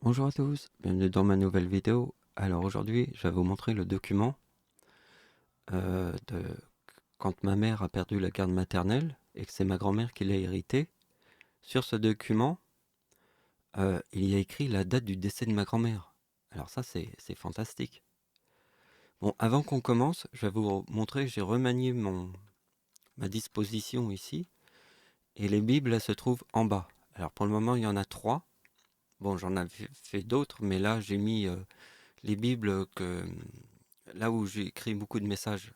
Bonjour à tous, bienvenue dans ma nouvelle vidéo. Alors aujourd'hui, je vais vous montrer le document de quand ma mère a perdu la garde maternelle et que c'est ma grand-mère qui l'a hérité. Sur ce document, il y a écrit la date du décès de ma grand-mère. Alors ça, c'est fantastique. Bon, avant qu'on commence, je vais vous montrer, j'ai remanié ma disposition ici et les Bibles, elles se trouvent en bas. Alors pour le moment, il y en a 3. Bon, j'en avais fait d'autres, mais là, j'ai mis les Bibles là où j'ai écrit beaucoup de messages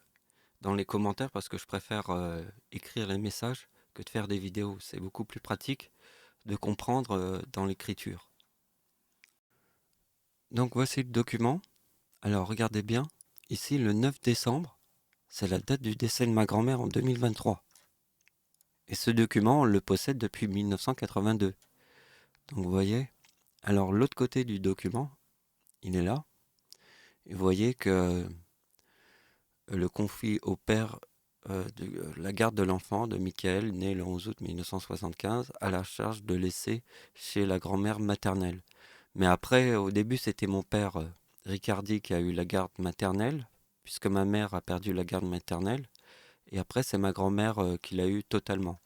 dans les commentaires parce que je préfère écrire les messages que de faire des vidéos. C'est beaucoup plus pratique de comprendre dans l'écriture. Donc voici le document. Alors regardez bien. Ici, le 9 décembre, c'est la date du décès de ma grand-mère en 2023. Et ce document, on le possède depuis 1982. Donc vous voyez. Alors l'autre côté du document, il est là. Et vous voyez que le conflit au père de la garde de l'enfant de Michael, né le 11 août 1975, à la charge de laisser chez la grand-mère maternelle. Mais après, au début, c'était mon père Ricardi qui a eu la garde maternelle, puisque ma mère a perdu la garde maternelle. Et après, c'est ma grand-mère qui l'a eu totalement.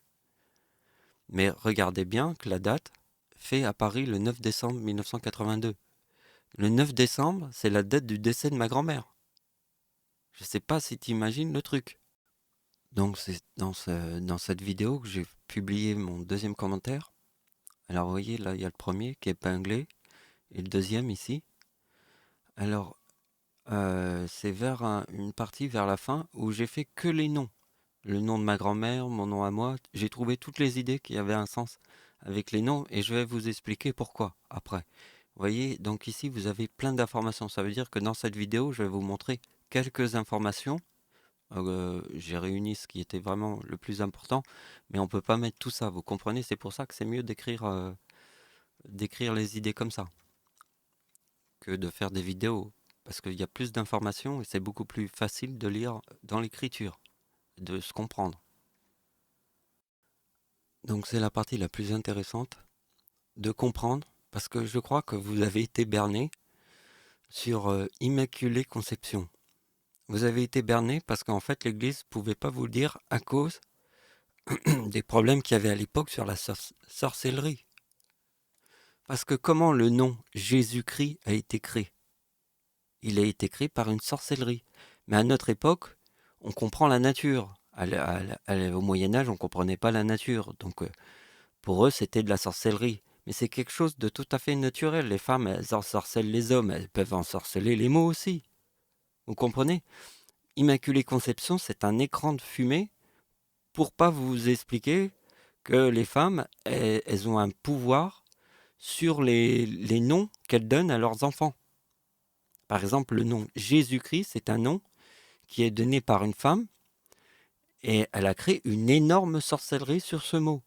Mais regardez bien que la date fait à Paris le 9 décembre 1982. Le 9 décembre, c'est la date du décès de ma grand-mère. Je sais pas si tu imagines le truc. Donc c'est dans cette vidéo que j'ai publié mon deuxième commentaire. Alors vous voyez, là il y a le premier qui est épinglé et le deuxième ici. Alors c'est vers une partie vers la fin où j'ai fait que les noms. Le nom de ma grand-mère, mon nom à moi. J'ai trouvé toutes les idées qui avaient un sens avec les noms et je vais vous expliquer pourquoi après. Vous voyez, donc ici vous avez plein d'informations. Ça veut dire que dans cette vidéo, je vais vous montrer quelques informations. J'ai réuni ce qui était vraiment le plus important, mais on ne peut pas mettre tout ça, vous comprenez? C'est pour ça que c'est mieux d'écrire les idées comme ça que de faire des vidéos, parce qu'il y a plus d'informations et c'est beaucoup plus facile de lire dans l'écriture, de se comprendre. Donc c'est la partie la plus intéressante, de comprendre, parce que je crois que vous avez été berné sur Immaculée Conception. Vous avez été berné parce qu'en fait l'Église ne pouvait pas vous le dire à cause des problèmes qu'il y avait à l'époque sur la sorcellerie. Parce que comment le nom Jésus-Christ a été créé? Il a été créé par une sorcellerie. Mais à notre époque, on comprend la nature. Au Moyen-Âge, on ne comprenait pas la nature. Donc pour eux, c'était de la sorcellerie. Mais c'est quelque chose de tout à fait naturel. Les femmes, elles ensorcellent les hommes. Elles peuvent ensorceler les mots aussi. Vous comprenez? Immaculée Conception, c'est un écran de fumée pour pas vous expliquer que les femmes, elles ont un pouvoir sur les noms qu'elles donnent à leurs enfants. Par exemple, le nom Jésus-Christ, c'est un nom qui est donné par une femme et elle a créé une énorme sorcellerie sur ce mot.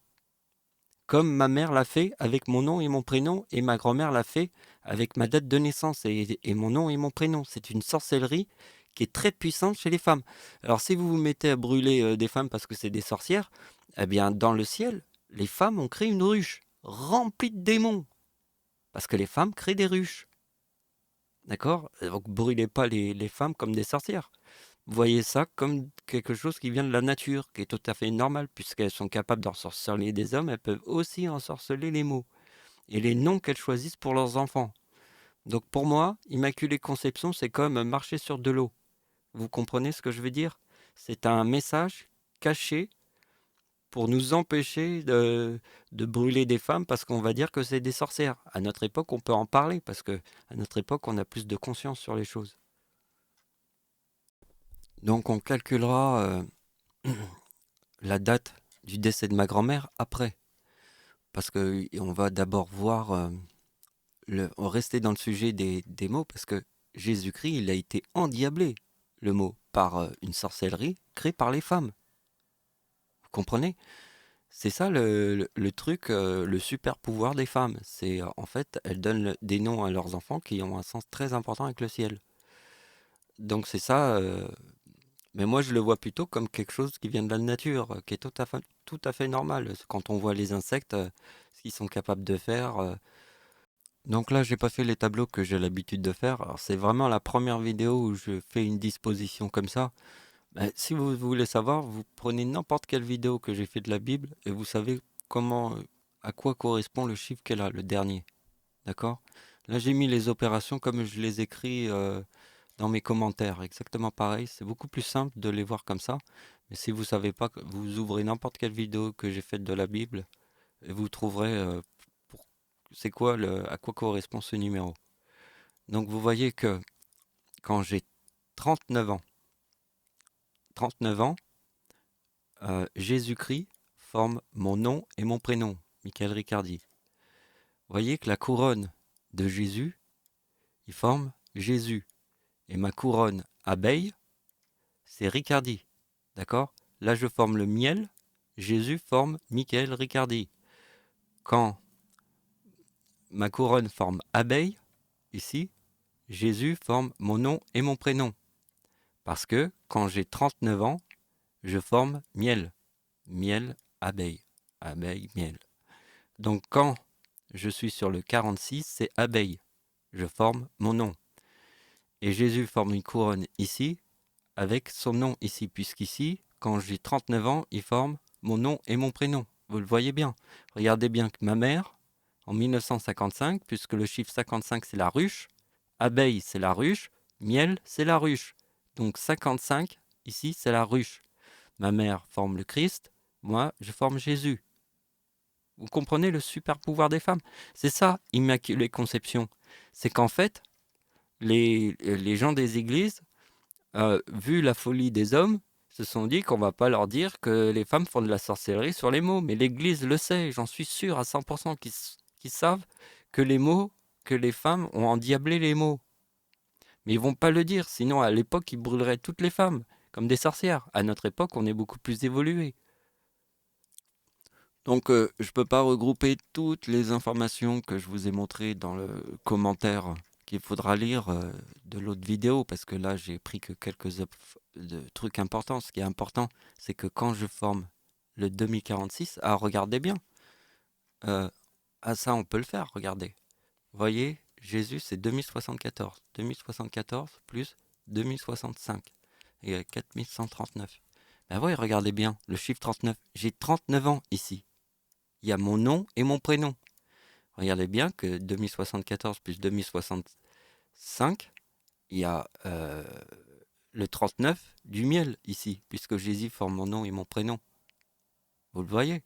Comme ma mère l'a fait avec mon nom et mon prénom et ma grand-mère l'a fait avec ma date de naissance et mon nom et mon prénom. C'est une sorcellerie qui est très puissante chez les femmes. Alors si vous vous mettez à brûler des femmes parce que c'est des sorcières, eh bien dans le ciel, les femmes ont créé une ruche remplie de démons. Parce que les femmes créent des ruches. D'accord? Donc brûlez pas les femmes comme des sorcières. Voyez ça comme quelque chose qui vient de la nature, qui est tout à fait normal, puisqu'elles sont capables d'ensorceler des hommes, elles peuvent aussi ensorceler les mots et les noms qu'elles choisissent pour leurs enfants. Donc pour moi, Immaculée Conception, c'est comme marcher sur de l'eau. Vous comprenez ce que je veux dire? C'est un message caché pour nous empêcher de brûler des femmes parce qu'on va dire que c'est des sorcières. À notre époque, on peut en parler parce que à notre époque, on a plus de conscience sur les choses. Donc on calculera la date du décès de ma grand-mère après. Parce que on va d'abord voir, rester dans le sujet des mots, parce que Jésus-Christ, il a été endiablé, le mot, par une sorcellerie créée par les femmes. Vous comprenez? C'est ça le truc, le super pouvoir des femmes. C'est en fait, elles donnent des noms à leurs enfants qui ont un sens très important avec le ciel. Donc c'est ça, mais moi je le vois plutôt comme quelque chose qui vient de la nature, qui est tout à fait normal. Quand on voit les insectes, ce qu'ils sont capables de faire, Donc là, j'ai pas fait les tableaux que j'ai l'habitude de faire. Alors, c'est vraiment la première vidéo où je fais une disposition comme ça. Si vous voulez savoir, vous prenez n'importe quelle vidéo que j'ai fait de la Bible et vous savez comment, à quoi correspond le chiffre qu'elle a, le dernier. D'accord? Là, j'ai mis les opérations comme je les écris dans mes commentaires. Exactement pareil. C'est beaucoup plus simple de les voir comme ça. Mais si vous savez pas, vous ouvrez n'importe quelle vidéo que j'ai faite de la Bible et vous trouverez pour- c'est quoi à quoi correspond ce numéro. Donc vous voyez que quand j'ai 39 ans, 39 ans, Jésus-Christ forme mon nom et mon prénom, Michael Riccardi. Vous voyez que la couronne de Jésus, il forme Jésus. Et ma couronne abeille, c'est Riccardi. D'accord? Là, je forme le miel. Jésus forme Michael Riccardi. Quand ma couronne forme abeille, ici, Jésus forme mon nom et mon prénom. Parce que quand j'ai 39 ans, je forme miel. Miel, abeille. Abeille, miel. Donc quand je suis sur le 46, c'est abeille. Je forme mon nom. Et Jésus forme une couronne ici, avec son nom ici, puisqu'ici, quand j'ai 39 ans, il forme mon nom et mon prénom. Vous le voyez bien. Regardez bien que ma mère, en 1955, puisque le chiffre 55 c'est la ruche, abeille c'est la ruche, miel c'est la ruche. Donc 55, ici c'est la ruche. Ma mère forme le Christ, moi je forme Jésus. Vous comprenez le super pouvoir des femmes? C'est ça, Immaculée Conception. C'est qu'en fait, les gens des églises, vu la folie des hommes, se sont dit qu'on va pas leur dire que les femmes font de la sorcellerie sur les mots. Mais l'Église le sait, j'en suis sûr à 100% qu'ils savent que les mots, que les femmes ont endiablé les mots. Mais ils vont pas le dire, sinon à l'époque ils brûleraient toutes les femmes, comme des sorcières. À notre époque, on est beaucoup plus évolué. Donc je ne peux pas regrouper toutes les informations que je vous ai montrées dans le commentaire qu'il faudra lire de l'autre vidéo, parce que là j'ai pris que quelques trucs importants. Ce qui est important, c'est que quand je forme le 2046, ah regardez bien, euh, ah ça on peut le faire, regardez. Vous voyez, Jésus c'est 2074. 2074 plus 2065 et 4139. Ben oui, regardez bien, le chiffre 39. J'ai 39 ans ici. Il y a mon nom et mon prénom. Regardez bien que 2074 plus 2065, il y a le 39 du miel ici, puisque Jésus forme mon nom et mon prénom. Vous le voyez?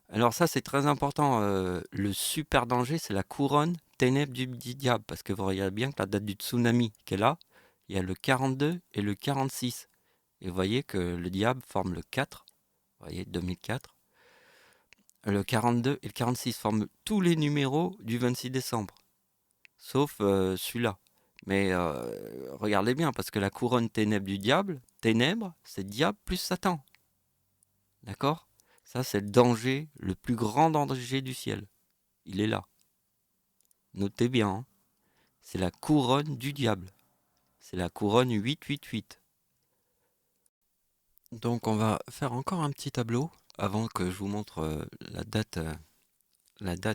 Alors ça, c'est très important. Le super danger, c'est la couronne ténèbres du diable, parce que vous regardez bien que la date du tsunami qu'elle a, il y a le 42 et le 46. Et vous voyez que le diable forme le 4, vous voyez, 2004. Le 42 et le 46 forment tous les numéros du 26 décembre, sauf celui-là. Mais regardez bien, parce que la couronne ténèbres du diable, ténèbres, c'est diable plus Satan. D'accord? Ça, c'est le danger, le plus grand danger du ciel. Il est là. Notez bien, hein. C'est la couronne du diable. C'est la couronne 888. Donc on va faire encore un petit tableau avant que je vous montre la date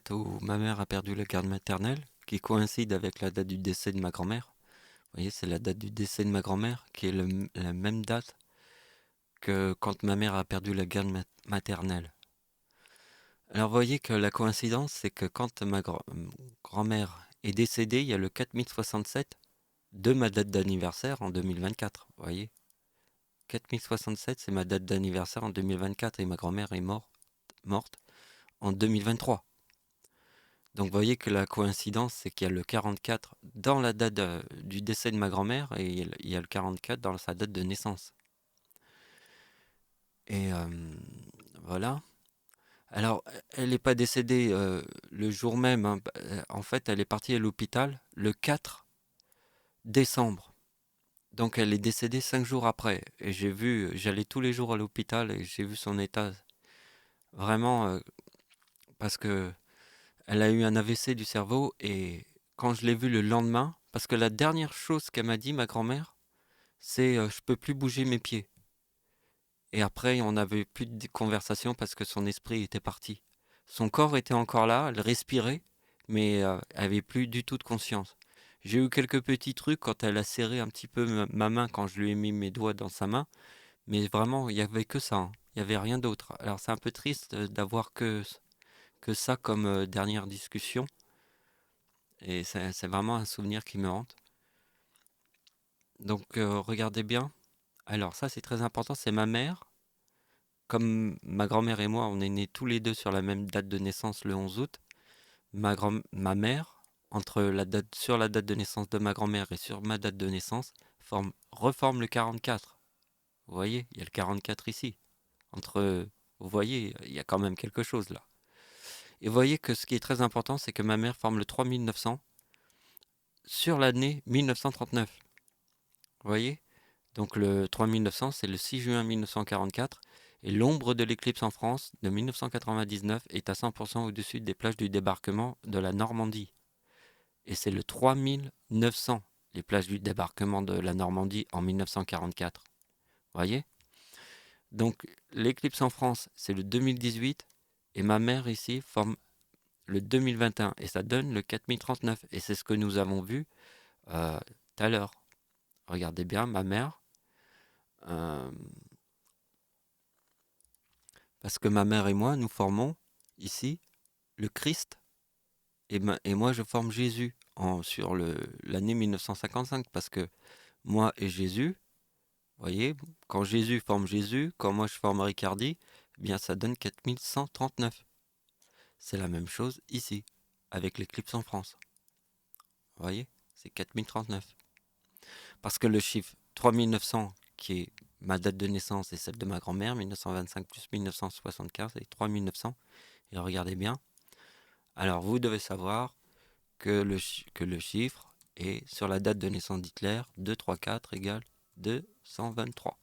où ma mère a perdu la garde maternelle, qui coïncide avec la date du décès de ma grand-mère. Vous voyez, c'est la date du décès de ma grand-mère, qui est la même date que quand ma mère a perdu la garde maternelle. Alors vous voyez que la coïncidence, c'est que quand ma grand-mère est décédée, il y a le 4067 de ma date d'anniversaire en 2024. Vous voyez, 4067, c'est ma date d'anniversaire en 2024 et ma grand-mère est morte en 2023. Donc vous voyez que la coïncidence, c'est qu'il y a le 44 dans la date du décès de ma grand-mère et il y a le 44 dans sa date de naissance. Et voilà. Alors, elle n'est pas décédée le jour même, hein. En fait, elle est partie à l'hôpital le 4 décembre. Donc, elle est décédée 5 jours après. Et j'allais tous les jours à l'hôpital et j'ai vu son état vraiment parce que elle a eu un AVC du cerveau. Et quand je l'ai vue le lendemain, parce que la dernière chose qu'elle m'a dit, ma grand-mère, c'est je peux plus bouger mes pieds. Et après, on n'avait plus de conversation parce que son esprit était parti. Son corps était encore là, elle respirait, mais elle avait plus du tout de conscience. J'ai eu quelques petits trucs quand elle a serré un petit peu ma main quand je lui ai mis mes doigts dans sa main, mais vraiment, il y avait que ça, hein. Il y avait rien d'autre. Alors c'est un peu triste d'avoir que ça comme dernière discussion, et c'est vraiment un souvenir qui me hante. Donc regardez bien. Alors ça c'est très important, c'est ma mère. Comme ma grand-mère et moi, on est nés tous les deux sur la même date de naissance, le 11 août. Ma mère, sur la date de naissance de ma grand-mère et sur ma date de naissance, reforme le 44. Vous voyez, il y a le 44 ici. Vous voyez, il y a quand même quelque chose là. Et vous voyez que ce qui est très important, c'est que ma mère forme le 3900 sur l'année 1939. Vous voyez? Donc le 3900, c'est le 6 juin 1944. Et l'ombre de l'éclipse en France de 1999 est à 100% au-dessus des plages du débarquement de la Normandie. Et c'est le 3900, les plages du débarquement de la Normandie en 1944. Vous voyez? Donc l'éclipse en France, c'est le 2018. Et ma mère ici forme le 2021. Et ça donne le 4039. Et c'est ce que nous avons vu tout à l'heure. Regardez bien, ma mère. Parce que ma mère et moi, nous formons ici le Christ. Et moi, je forme Jésus sur l'année 1955. Parce que moi et Jésus, vous voyez, quand Jésus forme Jésus, quand moi je forme Ricardi, eh bien ça donne 4139. C'est la même chose ici, avec l'éclipse en France. Vous voyez, c'est 4039. Parce que le chiffre 3900, qui est ma date de naissance et celle de ma grand-mère, 1925 plus 1975, c'est 3900. Et regardez bien. Alors vous devez savoir que le chiffre est sur la date de naissance d'Hitler, 234 égale 223.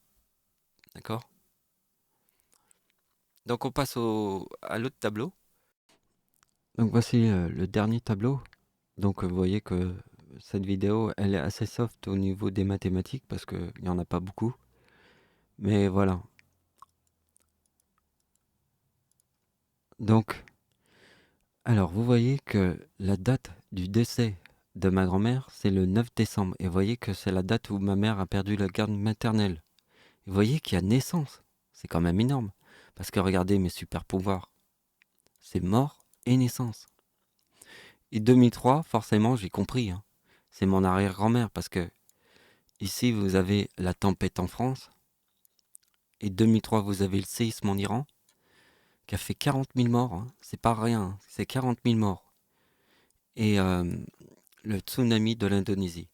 D'accord? Donc on passe à l'autre tableau. Donc voici le dernier tableau. Donc vous voyez que cette vidéo, elle est assez soft au niveau des mathématiques parce qu'il n'y en a pas beaucoup. Mais voilà. Donc, alors vous voyez que la date du décès de ma grand-mère, c'est le 9 décembre. Et vous voyez que c'est la date où ma mère a perdu la garde maternelle. Et vous voyez qu'il y a naissance. C'est quand même énorme. Parce que regardez mes super pouvoirs. C'est mort et naissance. Et 2003, forcément, j'ai compris, hein. C'est mon arrière-grand-mère parce que ici, vous avez la tempête en France. Et 2003, vous avez le séisme en Iran qui a fait 40 000 morts, hein. C'est pas rien, hein. C'est 40 000 morts. Et le tsunami de l'Indonésie.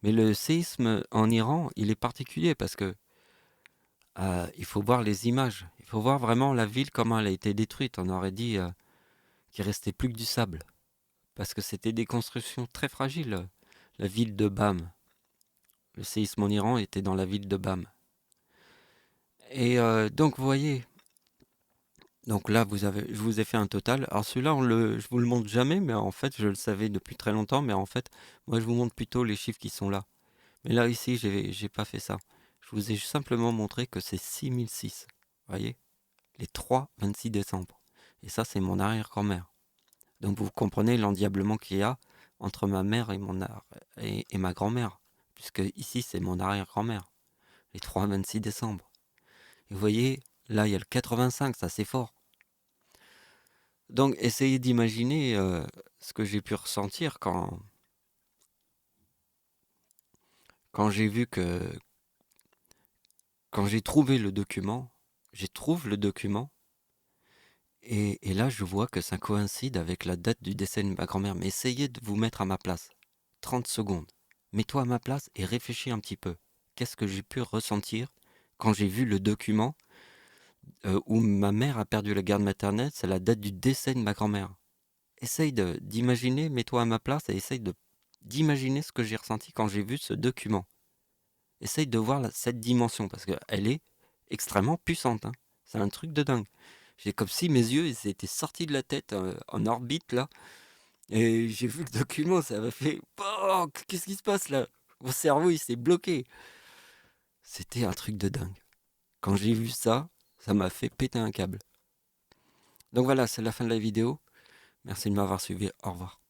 Mais le séisme en Iran, il est particulier parce que il faut voir les images. Il faut voir vraiment la ville, comment elle a été détruite. On aurait dit qu'il restait plus que du sable. Parce que c'était des constructions très fragiles. La ville de Bam. Le séisme en Iran était dans la ville de Bam. Et donc vous voyez, donc là je vous ai fait un total. Alors celui-là, je vous le montre jamais, mais en fait je le savais depuis très longtemps, mais en fait moi je vous montre plutôt les chiffres qui sont là. Mais là ici j'ai pas fait ça. Je vous ai simplement montré que c'est 6006. Vous voyez, les 3-26 décembre. Et ça c'est mon arrière-grand-mère. Donc vous comprenez l'endiablement qu'il y a entre ma mère et ma grand-mère, puisque ici c'est mon arrière-grand-mère. Les 3-26 décembre. Et vous voyez, là, il y a le 85, ça c'est fort. Donc, essayez d'imaginer ce que j'ai pu ressentir quand j'ai vu que... Quand j'ai trouvé le document, et là, je vois que ça coïncide avec la date du décès de ma grand-mère. Mais essayez de vous mettre à ma place. 30 secondes. Mets-toi à ma place et réfléchis un petit peu. Qu'est-ce que j'ai pu ressentir quand j'ai vu le document où ma mère a perdu la garde maternelle? C'est la date du décès de ma grand-mère. Essaye d'imaginer, mets-toi à ma place et essaye d'imaginer ce que j'ai ressenti quand j'ai vu ce document. Essaye de voir cette dimension, parce qu'elle est extrêmement puissante, hein. C'est un truc de dingue. J'ai comme si mes yeux ils étaient sortis de la tête en orbite là, et j'ai vu le document, ça m'a fait oh, qu'est-ce qui se passe là? Mon cerveau il s'est bloqué. C'était un truc de dingue. Quand j'ai vu ça, ça m'a fait péter un câble. Donc voilà, c'est la fin de la vidéo. Merci de m'avoir suivi. Au revoir.